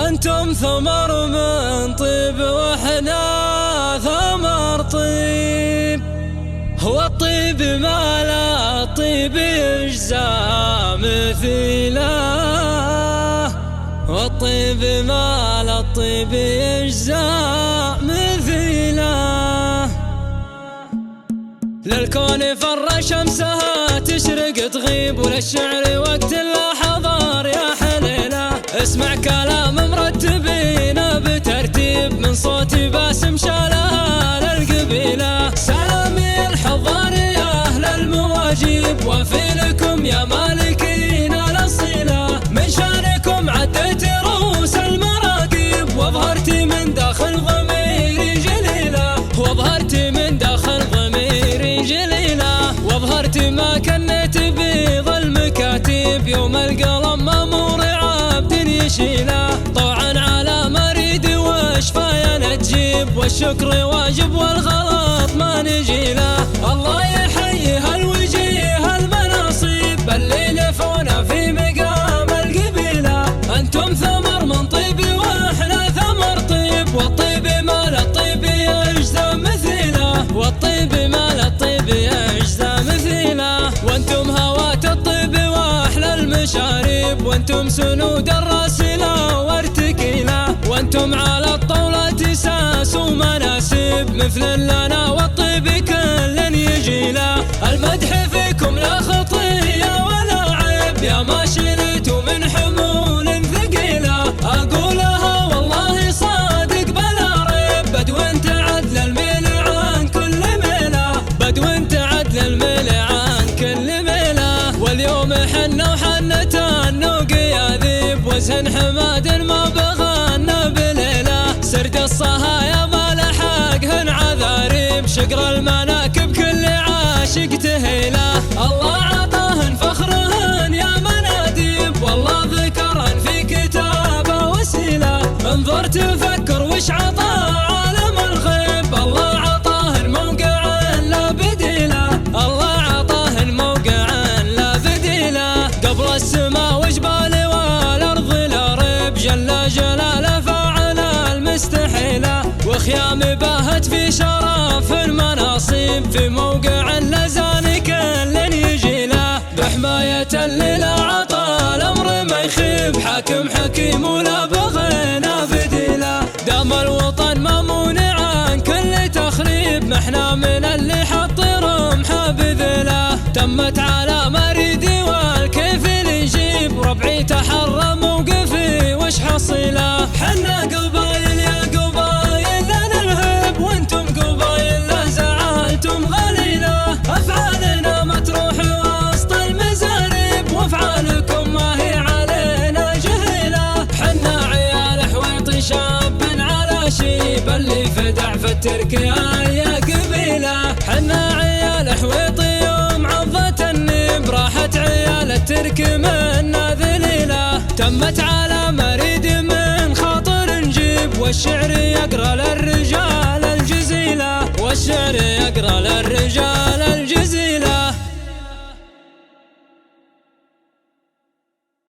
أنتم ثمر من طيب وإحنا ثمر طيب، والطيب ما لا الطيب يجزى مثيله، والطيب ما لا الطيب يجزى مثيله. للكون فر شمسها تشرق تغيب، وللشعر وقت اللحظار يا حليله. اسمع كلام مرتبين بترتيب من صوت باسم شالها للقبيله. سلامي الحضار يا اهل المواجيب، وفي لكم يا مالكين الاصيله. من شانكم عديت رؤوس المراكب، واظهرت من داخل ضميري جليله، واظهرت من داخل ضميري جليله، واظهرت ما كنت بيض المكاتب. يوم القلم مامور عبد يشيله، طوعا على مريد وشفايا تجيب، والشكر واجب والغلط ما نجيله. الله يحيي هالوجيه المناصب اللي لفونا في مقام القبيله. انتم ثمر من طيب واحنا ثمر طيب، والطيب ما للطيب يجزى مثيله، والطيب ما للطيب يجزى مثيله. وانتم هوات الطيب واحلى المشارب، وانتم سنود الراسله وارتكيله. وانتم على الطاولة ساس ومناسب، مثل لنا والطيب كل يجيله. المدح فيكم لا خطيه ولا عيب، يا ما شلتوا من حمول ثقيله. اقولها والله صادق بلا ريب، بدو انت عدل الميل عن كل ميله، بدو انت عدل الميل عن كل ميله. واليوم حنا وحنة النوق يا ذيب، وزن حماد ما بغانا بليله. سرد الصهايا ما لحقهن عذاريب، شقر المناكب كل عاشق تهيله. الله عطاهن فخرهن يا مناديب، والله ذكرهن في كتابه وسيله. انظر تفكر وش عطاه عالم الغيب، الله عطاهن موقعا لا بديله، الله عطاهن موقعا لا بديله. قبل السماء وجبال والارض لا ريب، جل جلاله فاعل المستحيله. وخيام باهت في شرف المناصب، في موقع لزان كل يجيله. بحماية الليلة عطا الامر ما يخيب، حاكم حكيم ولا بغينا بديله. دام الوطن مامون عن كل تخريب، محنا من اللي حط رمحه بذله. تمت على مريدي والكيف يجيب، ربعي تحرى موقفي وش حصيله. حنا قبايل يا قبايل لنا الهب، وانتم قبايل لا زعلتم غليله. افعالنا متروح وسط المزارب، وافعالكم ما هي علينا جهيله. حنا عيال حويطي شاب على شيب، اللي فدع في التركيا يا قبيله. حنا عيال حويطي يوم عضت النيب، راحت عيال الترك منا ذليله. تمت على مريد من خاطر نجيب، والشعر يقرا للرجال الجزيله، والشعر يقرا للرجال الجزيله.